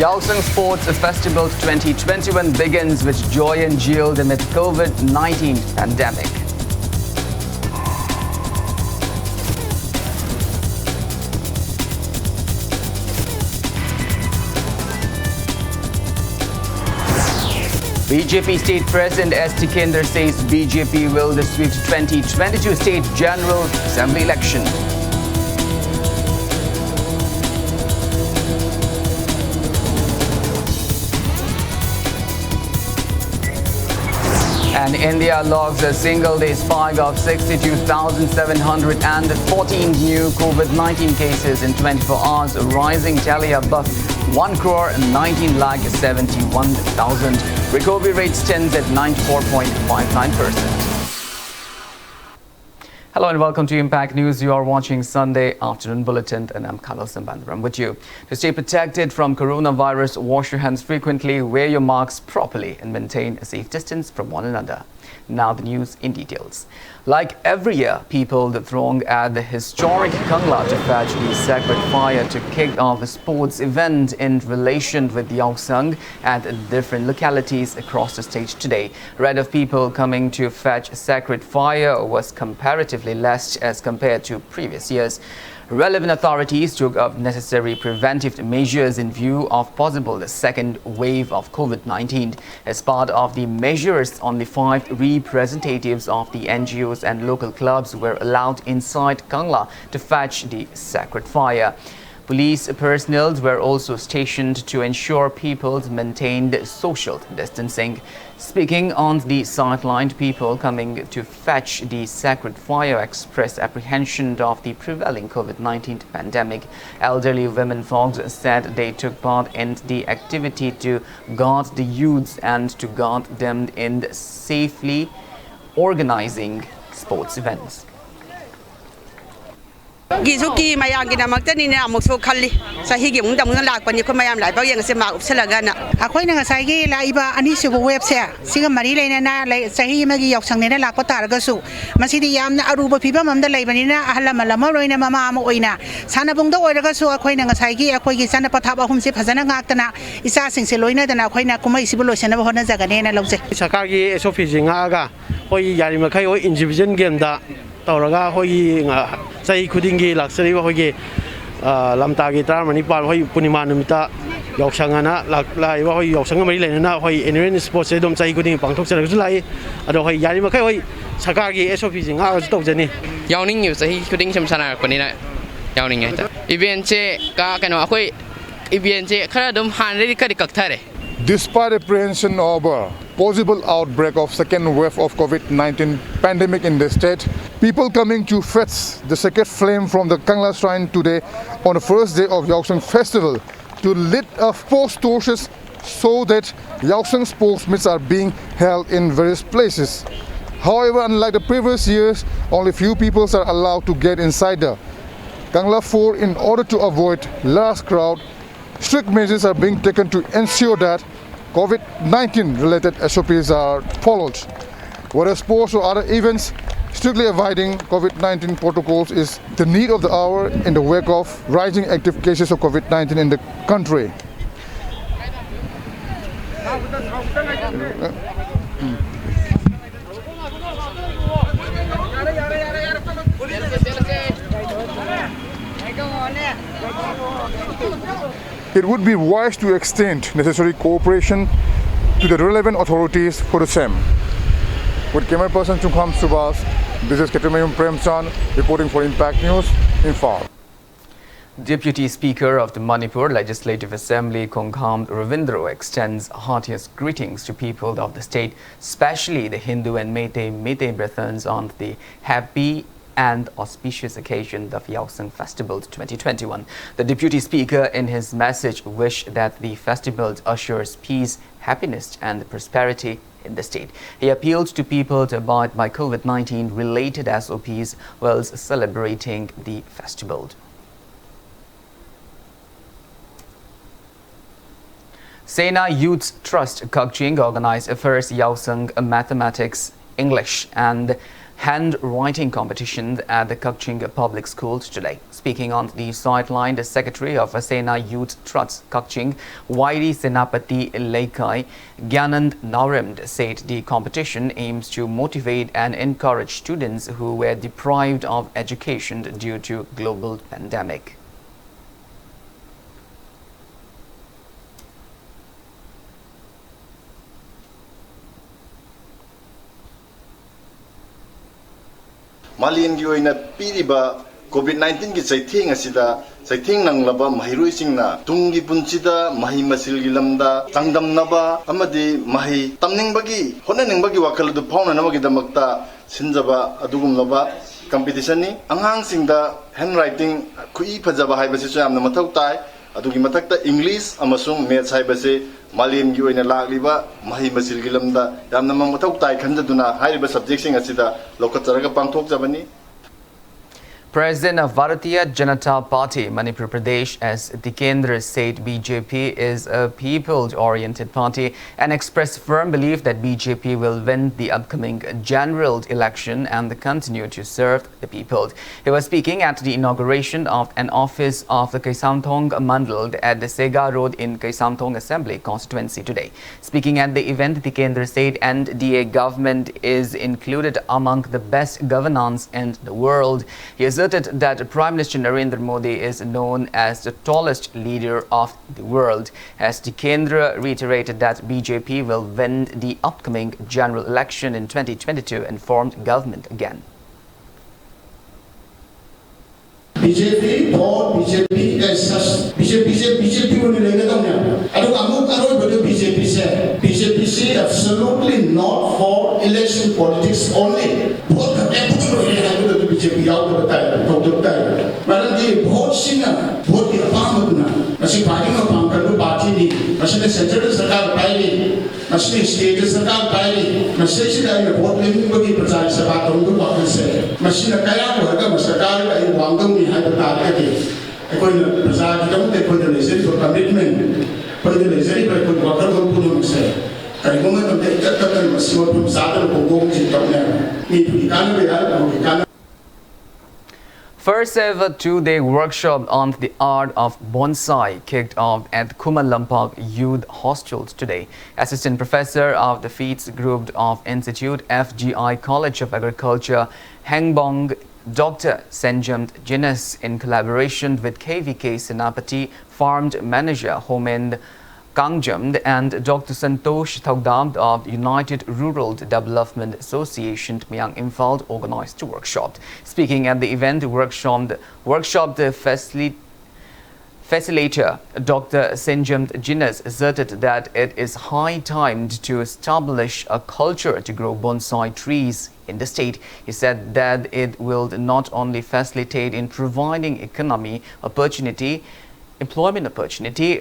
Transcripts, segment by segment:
Yaosang Sports Festival 2021 begins with joy and yield amid COVID-19 pandemic. BJP State President S. Tikender says BJP will sweep 2022 State General Assembly election. And India logs a single-day spike of 62,714 new COVID-19 cases in 24 hours, rising tally above 1,19,71,000. Recovery rate stands at 94.59%. Hello and welcome to Impact News. You are watching Sunday Afternoon Bulletin and I'm Khalil Sambandram with you. To stay protected from coronavirus, wash your hands frequently, wear your masks properly and maintain a safe distance from one another. Now the news in details. Like every year, people throng at the historic Kangla to fetch the sacred fire to kick off a sports event in relation with Yaosang at different localities across the state today. Rate of people coming to fetch sacred fire was comparatively less as compared to previous years. Relevant authorities took up necessary preventive measures in view of possible second wave of COVID-19. As part of the measures, only 5 representatives of the NGOs and local clubs were allowed inside Kangla to fetch the sacred fire. Police personnel were also stationed to ensure people maintained social distancing. Speaking on the sideline, people coming to fetch the sacred fire expressed apprehension of the prevailing COVID-19 pandemic. Elderly women folks said they took part in the activity to guard the youths and to guard them in safely organizing sports events. Gizuki Mayangina Magdalena Muxokali, Sahigi Mundamuna Lak, when you come and like Boyang Sema Selagana. Aquina Sagi, Laiba, Anishu website, Singa Marilena, Sahi Magi of Sangena Lakotaragasu, Masidi Yam, Aruba people, Mamda Labanina, Alamalamoina, Mama Moina, Sanabunga Oragasu, Aquina Sagi, Aqui Sana Pataba, whom Sipazana Gatana, is asking Seloina than Aquina Kumaisibulo, Sanabona Zaganena Lose. Sakagi, Sophie Aga, Hoi Yarimakai, Injivision Gemda. Tauraga hoi sai khudingi laksari hoige lamtagi tar Manipur hoi punima numita yausangana lai hoi yausanga mari lena hoi environment sports edom sai khuding pangthok sara su lai ado hoi yari makai hoi sakagi SOP jinga tok jani yawning yu sai khuding samsana konina yawning ai event che ka kano akhoi event che khara dum han ri ka dik thare. Despite apprehension of a possible outbreak of second wave of COVID-19 pandemic in the state, people coming to fetch the sacred flame from the Kangla shrine today on the first day of Yaosang festival to lit up sports torches so that Yaosang sports meets are being held in various places. However, unlike the previous years, only few people are allowed to get inside the Kangla fort in order to avoid large crowd. Strict measures are being taken to ensure that COVID-19 related SOPs are followed. Whereas sports or other events, strictly avoiding COVID-19 protocols is the need of the hour in the wake of rising active cases of COVID-19 in the country. It would be wise to extend necessary cooperation to the relevant authorities for the same. With camera person Chungham Subhas, this is Ketumayum Premchan reporting for Impact News in Far. Deputy Speaker of the Manipur Legislative Assembly, Kongham Ravindro, extends heartiest greetings to people of the state, especially the Hindu and Meitei brethren on the happy and auspicious occasion of Yaosang Festival 2021. The Deputy Speaker in his message wished that the festival ushers peace, happiness and prosperity in the state. He appealed to people to abide by COVID-19 related SOPs whilst celebrating the festival. Sena Youth Trust Kakching organized a first Yaosang Mathematics, English and handwriting competition at the Kukching Public Schools today. Speaking on the sideline, the Secretary of Asena Youth Trust Kukching, Wairi Senapati Laikai Gyanand Narimd, said the competition aims to motivate and encourage students who were deprived of education due to global pandemic. Maliangi oina piriba COVID-19 ki saithing asida saithing nanglaba mahiroi tungi punchida mahi masilgi lamda tangdamnaba amadi mahi tamningbagi honaningbagi wakal du phawna namagi damakta sinjaba adugumlaba competition ni anghang singda handwriting kui phajaba haibasi yamna mathau tai adugi mathakta English amasung maths haibase Malian gi oina lagliba mahi masilgi lamda yamna mathau tai khanjaduna haiba subject sing asida lokacharaga pangthok jabani. President of Bharatiya Janata Party, Manipur Pradesh, as Tikendra said BJP is a people-oriented party and expressed firm belief that BJP will win the upcoming general election and continue to serve the people. He was speaking at the inauguration of an office of the Kaisamthong Mandal at the Sega Road in Kaisamthong Assembly constituency today. Speaking at the event, Tikendra said NDA government is included among the best governance in the world. He asserted that Prime Minister Narendra Modi is known as the tallest leader of the world. As Tikendra reiterated that BJP will win the upcoming general election in 2022 and formed government again. BJP or BJP as such. BJP will be I don't BJP say. BJP say absolutely not for election politics only. BJP out of the time, Madam the vote singer, vote the apartment, Machine fighting upon Kandu party, Machine central Sakar Pili, Machine state Sakar Pili, Machine I vote living with the precise about the say. Machine Kaya worker, Masakari, and Wangam behind the target. I couldn't preside, don't they put the result for commitment, put the result, but could walk over to say. I moment of the must go from Saturn or go to Tottenham. Need to be done. First ever two-day workshop on the art of bonsai kicked off at Kumalampak Youth Hostels today. Assistant Professor of the Feats Group of Institute, FGI College of Agriculture, Hangbong, Dr. Senjamt Jinas, in collaboration with KVK Senapati, Farm Manager Homen Kangjam and Dr. Santosh Thogdam of United Rural Development Association, Myang Imphal, organized the workshop. Speaking at the event, the workshop facilitator Dr. Senjamt Jinas asserted that it is high time to establish a culture to grow bonsai trees in the state. He said that it will not only facilitate in providing employment opportunity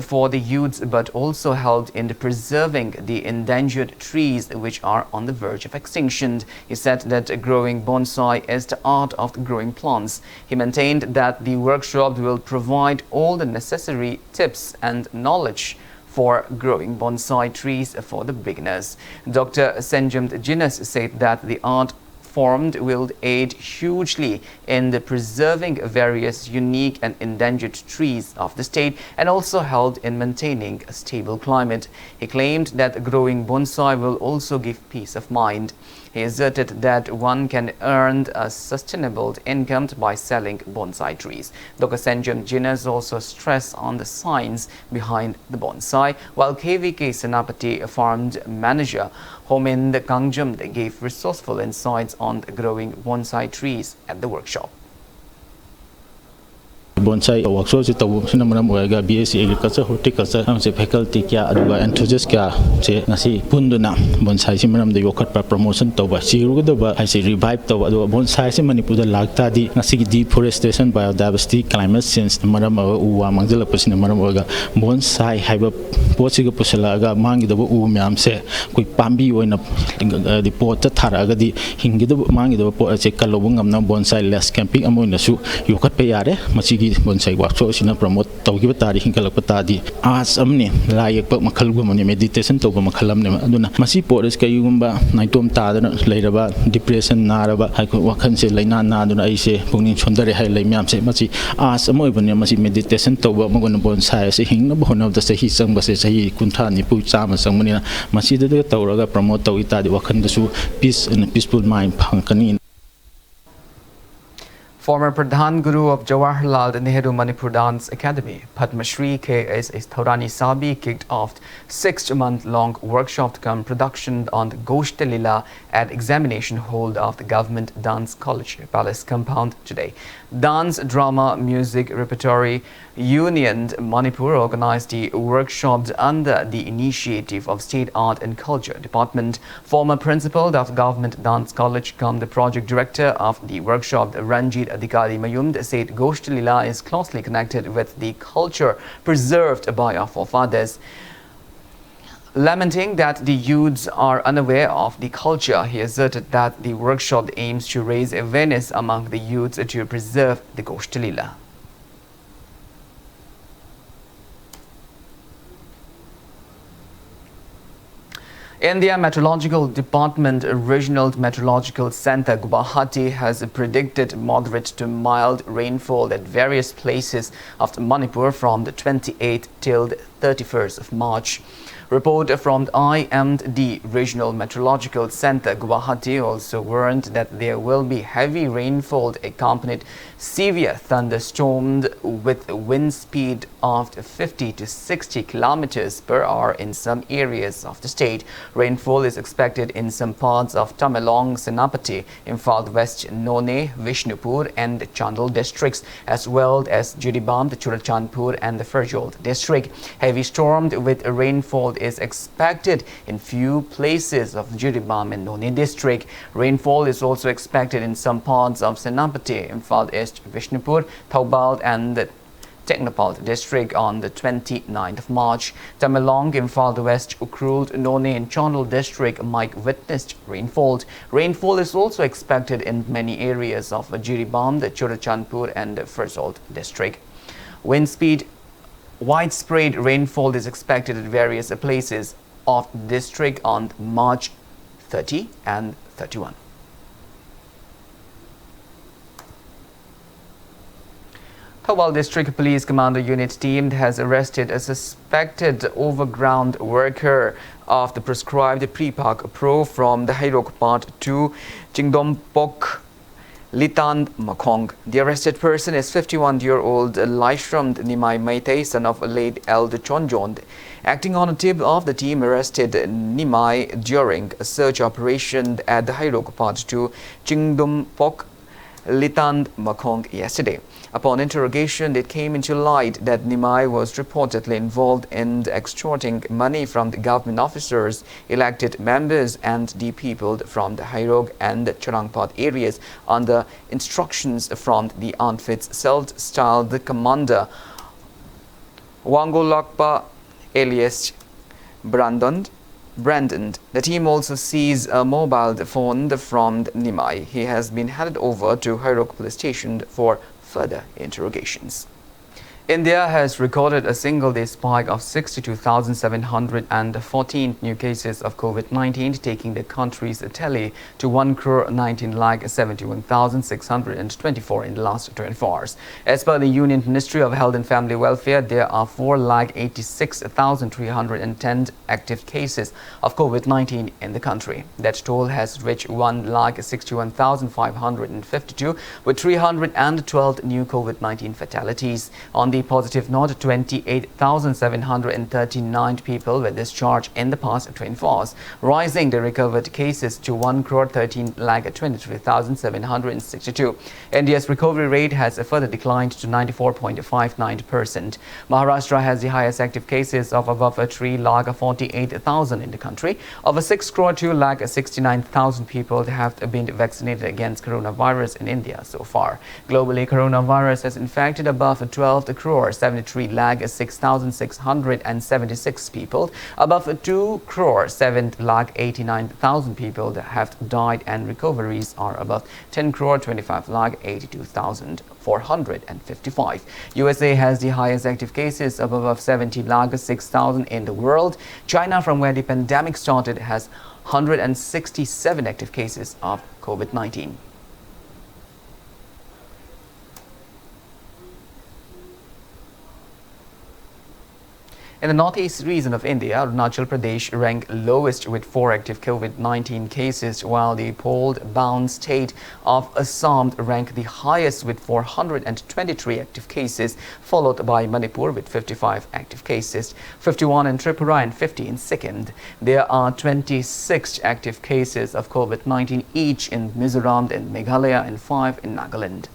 for the youths, but also helped in preserving the endangered trees which are on the verge of extinction. He said that growing bonsai is the art of growing plants. He maintained that the workshop will provide all the necessary tips and knowledge for growing bonsai trees for the beginners. Dr. Senjamt Jinas said that the art formed will aid hugely in the preserving various unique and endangered trees of the state and also help in maintaining a stable climate. He claimed that growing bonsai will also give peace of mind. He asserted that one can earn a sustainable income by selling bonsai trees. Dr. Senjamt Jinas also stressed on the science behind the bonsai, while KVK Senapati Farm Manager Homen Kangjam gave resourceful insights on growing bonsai trees at the workshop. Bonsai workshop se tabu sina manam oiga BSc agriculture horticulture amse faculty kya aduga enthusiast kya se ngasi punduna bonsai si manam de yokhat pa promotion toba siru da ai se revive toba adu bonsai se manipur da lagta di ngasi gi deforestation biodiversity climate change manam uwa mangjala pasina manam oiga bonsai haiba pochi ga pusala ga mangi da u myam se koi pambi oina di pot ta thara ga di hingi da mangi da pot se kalobung amna bonsai less camping amoina su yokhat pe yare machi ꯁꯤꯒꯤ bonsai ꯋꯥꯛꯁꯣꯞꯁꯤꯅ promote ꯇꯧꯈꯤꯕ ꯇꯥꯔꯗꯤ ꯍꯤꯡꯒꯠꯂꯛꯄ ꯇꯥꯔꯗꯤ arts ꯑꯃꯅꯤ ꯂꯥꯏ ꯌꯦꯛꯄ ꯃꯈꯜꯒꯨꯝꯕꯅꯤ meditation ꯇꯧꯕ ꯃꯈꯜ ꯑꯃꯅꯦ ꯑꯗꯨꯅ ꯃꯁꯤ ꯄꯣꯠ ꯑꯁꯤ ꯀꯔꯤꯒꯨꯝꯕ ꯅꯥꯏꯇꯣꯝ ꯇꯥꯗꯅ ꯂꯩꯔꯕ ꯗꯤꯄ꯭ꯔꯦꯁꯟ ꯅꯥꯔꯕ ꯋꯥꯈꯜꯁꯦ ꯂꯩꯅꯥ ꯅꯥꯗꯨꯅ ꯑꯩꯁꯦ ꯄꯨꯛꯅꯤꯡ ꯁꯣꯟꯊꯔꯦ ꯍꯥꯏ ꯂꯩ ꯃꯌꯥꯝꯁꯦ ꯃꯁꯤ ꯑꯥꯔꯠꯁ ꯑꯃ ꯑꯣꯏꯕꯅꯤꯅ ꯃꯁꯤ ꯃꯦꯗꯤꯇꯦꯁꯟ ꯇꯧꯕ ꯑꯃꯒꯨꯝꯅ ꯕꯣꯟꯁꯥꯏ ꯑꯁꯤ ꯍꯤꯡꯅꯕ ꯍꯣꯠꯅꯕꯗ ꯆꯍꯤ ꯆꯪꯕꯁꯦ ꯆꯍꯤ 60 90 100 ꯆꯪꯕꯅꯤꯅ ꯃꯁꯤꯗ ꯇꯧꯔꯒ ꯄ꯭ꯔꯃꯣꯠ ꯇꯧꯏ ꯇꯥꯔꯗꯤ ꯋꯥꯈꯜꯗꯁꯨ ꯄꯤꯁ ꯑꯦꯟ ꯄꯤꯁꯐꯨꯜ ꯃꯥꯏꯟ ꯐꯪꯉꯛꯀꯅꯤ. Former Pradhan Guru of Jawaharlal Nehru Manipur Dance Academy, Padma Shri K.S. Thaurani Sabi, kicked off 6-month-long workshop cum production on the Goshta Lila at examination hall of the Government Dance College Palace compound today. Dance, Drama, Music Repertory Union Manipur organized the workshop under the initiative of State Art and Culture Department. Former principal of Government Dance College cum the project director of the workshop, Ranjit Adhikari Mayumd, said Goshta Lila is closely connected with the culture preserved by our forefathers. Lamenting that the youths are unaware of the culture, he asserted that the workshop aims to raise awareness among the youths to preserve the Goshta Lila. India Meteorological Department Regional Meteorological Center Guwahati has predicted moderate to mild rainfall at various places of Manipur from the 28th till the 31st of March. Report from the IMD Regional Meteorological Center Guwahati also warned that there will be heavy rainfall accompanied severe thunderstorms with wind speed of 50 to 60 kilometers per hour in some areas of the state. Rainfall is expected in some parts of Tamenglong, Senapati, Imphal West, None, Vishnupur and Chandel districts, as well as Juribam, the Churachandpur and the Ferjol district. Heavy storm with rainfall is expected in few places of Juribam and None district. Rainfall is also expected in some parts of Senapati, Imphal East, Vishnupur, Thoubal and the Technopal district on the 29th of March. Tamenglong, Imphal West, Ukrul, None and Chandel district might witness rainfall. Rainfall is also expected in many areas of Jiribam, the Churachandpur and the Ferjol district. Wind speed. Widespread rainfall is expected at various places of the district on March 30 and 31. Thoubal District Police Commander Unit team has arrested a suspected overground worker of the prescribed Pre-Park Pro from the Hairok Part 2, Jingdompok, Litan Makong. The arrested person is 51-year-old Laishram Nimai Maitei, son of late Eld Chonjon. Acting on a tip of the team arrested Nimai during a search operation at the Hairok Part 2, Jingdompok, Litan Makong yesterday. Upon interrogation, it came into light that Nimai was reportedly involved in extorting money from the government officers, elected members and the people from the Hairog and Charangpat areas under instructions from the outfit's self-styled commander Wangolakpa alias Brandon. The team also seized a mobile phone from Nimai. He has been handed over to Hairok police station for further interrogations. India has recorded a single-day spike of 62,714 new cases of COVID-19, taking the country's tally to 1,19,71,624 in the last 24 hours. As per the Union Ministry of Health and Family Welfare, there are 4,86,310 active cases of COVID-19 in the country. That toll has reached 1,61,552 with 312 new COVID-19 fatalities. On the positive note, 28,739 people were discharged in the past 24 hours, rising the recovered cases to 1,13,23,762. India's recovery rate has further declined to 94.59%. Maharashtra has the highest active cases of above 3,48,000 in the country. Over 6,2,69,000 people have been vaccinated against coronavirus in India so far. Globally, coronavirus has infected above 12 crore 73 lakh 6,676 people. Above 2 crore 7 lakh 89,000 people have died, and recoveries are above 10 crore 25 lakh 82,455. USA has the highest active cases of above 70 lakh 6,000 in the world. China, from where the pandemic started, has 167 active cases of COVID-19. In the northeast region of India, Arunachal Pradesh ranked lowest with 4 active COVID-19 cases, while the poll-bound state of Assam ranked the highest with 423 active cases, followed by Manipur with 55 active cases, 51 in Tripura and 50 in Sikkim. There are 26 active cases of COVID-19 each in Mizoram and Meghalaya and 5 in Nagaland.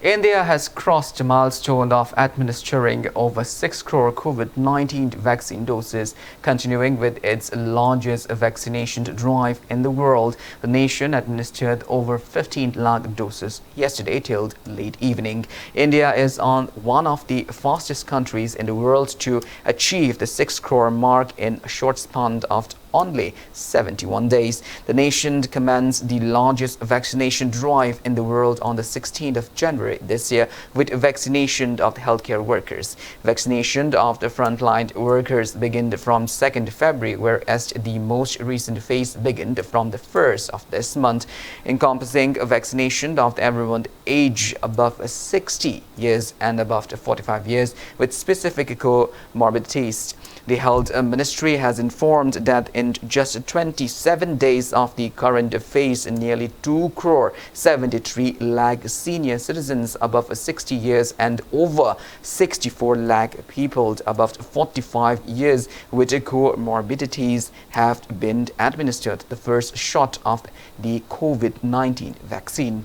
India has crossed the milestone of administering over 6 crore COVID-19 vaccine doses, continuing with its largest vaccination drive in the world. The nation administered over 15 lakh doses yesterday till late evening. India is on one of the fastest countries in the world to achieve the 6 crore mark in a short span of only 71 days. The nation commenced the largest vaccination drive in the world on the 16th of January this year with vaccination of the healthcare workers. Vaccination of the frontline workers began from 2nd February, whereas the most recent phase began from the 1st of this month, encompassing vaccination of everyone age above 60 years and above 45 years with specific comorbidities. The Health Ministry has informed that in just 27 days of the current phase, nearly 2 crore 73 lakh senior citizens above 60 years and over 64 lakh people above 45 years with comorbidities have been administered the first shot of the COVID-19 vaccine.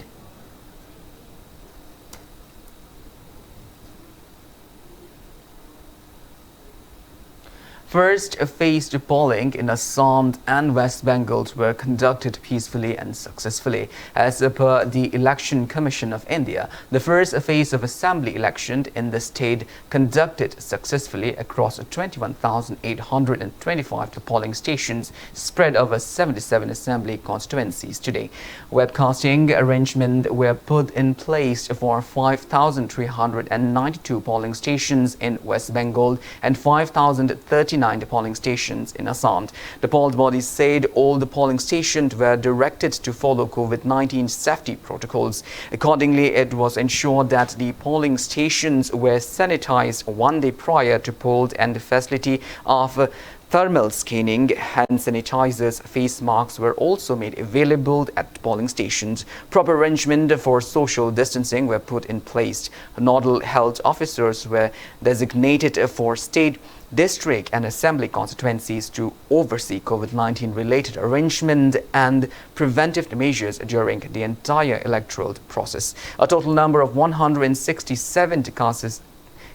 First phased polling in Assam and West Bengal were conducted peacefully and successfully. As per the Election Commission of India, the first phase of assembly election in the state conducted successfully across 21,825 polling stations spread over 77 assembly constituencies today. Webcasting arrangements were put in place for 5,392 polling stations in West Bengal and 5,039 polling stations in Assam. The poll body said all the polling stations were directed to follow COVID-19 safety protocols. Accordingly, it was ensured that the polling stations were sanitized one day prior to poll, and the facility of thermal scanning, hand sanitizers, face masks were also made available at polling stations. Proper arrangement for social distancing were put in place. Nodal health officers were designated for state, district and assembly constituencies to oversee COVID-19 related arrangement and preventive measures during the entire electoral process. A total number of 167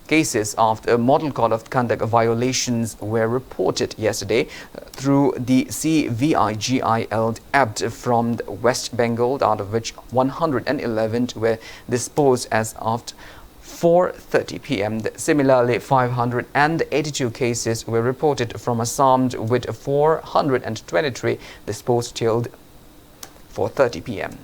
cases of the Model Code of Conduct violations were reported yesterday through the CVIGIL app from West Bengal, out of which 111 were disposed as of 4:30 p.m. Similarly, 582 cases were reported from Assam, with 423 disposed till 4:30 p.m.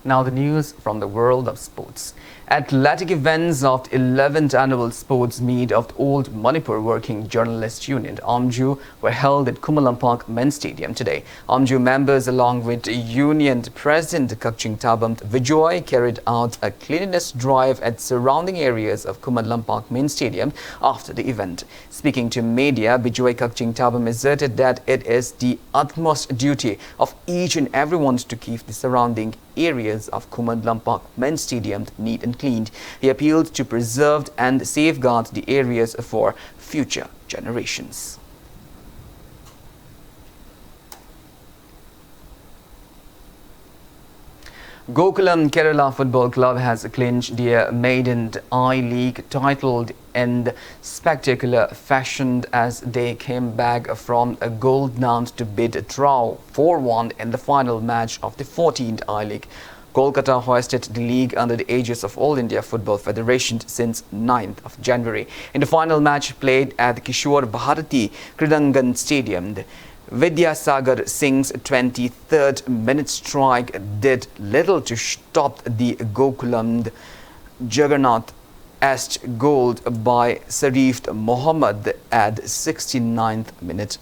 Now the news from the world of sports. Athletic events of the 11th annual sports meet of the Old Manipur Working Journalists Union, AMJU, were held at Kumalampak Men's Stadium today. AMJU members, along with Union President Kakching Tabam Vijay, carried out a cleanliness drive at surrounding areas of Kumalampak Men's Stadium after the event. Speaking to media, Vijay Kakching Tabam asserted that it is the utmost duty of each and everyone to keep the surrounding areas of Kumalampak Men's Stadium neat and cleaned. He appealed to preserve and safeguard the areas for future generations. Gokulam Kerala Football Club has clinched their maiden I-League title in spectacular fashion as they came back from a goal down to beat Trau 4-1 in the final match of the 14th I-League. Kolkata hoisted the league under the aegis of All India Football Federation since 9th of January. In the final match played at the Kishore Bharati Kridangan Stadium, Vidyasagar Singh's 23rd minute strike did little to stop the Gokulam juggernaut as goaled by Sarif Mohammad at 69th minute.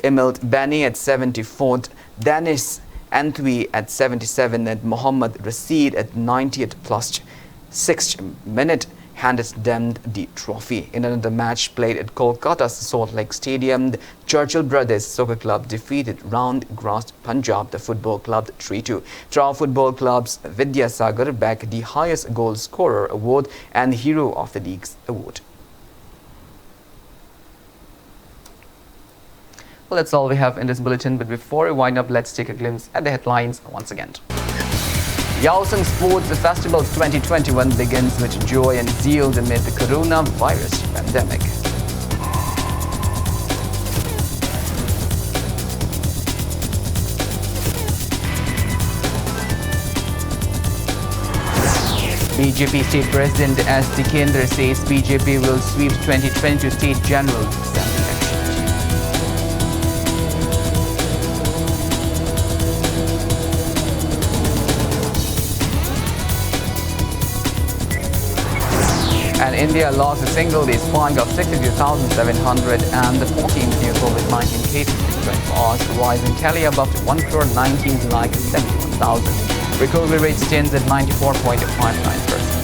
Emil Bani at 74th, Danish Antwi at 77th and Mohammad Rashid at 90th plus 6th minute handed them the trophy. In another match played at Kolkata's Salt Lake Stadium, the Churchill Brothers Soccer Club defeated round-grassed Punjab, the football club 3-2. Trau Football Club's Vidyasagar bagged the highest goal scorer award and Hero of the League's award. Well, that's all we have in this bulletin, but before we wind up, let's take a glimpse at the headlines once again. Yaosang Sports Festival 2021 begins with joy and zeal amid the coronavirus pandemic. BJP State President S. Tikendra says BJP will sweep 2022 State General Assembly elections. And India lost a single-day spike of 62,700 and the 14th new COVID-19 cases in 24 hours, rising tally above 1,19,71,000. Recovery rate stands at 94.59%.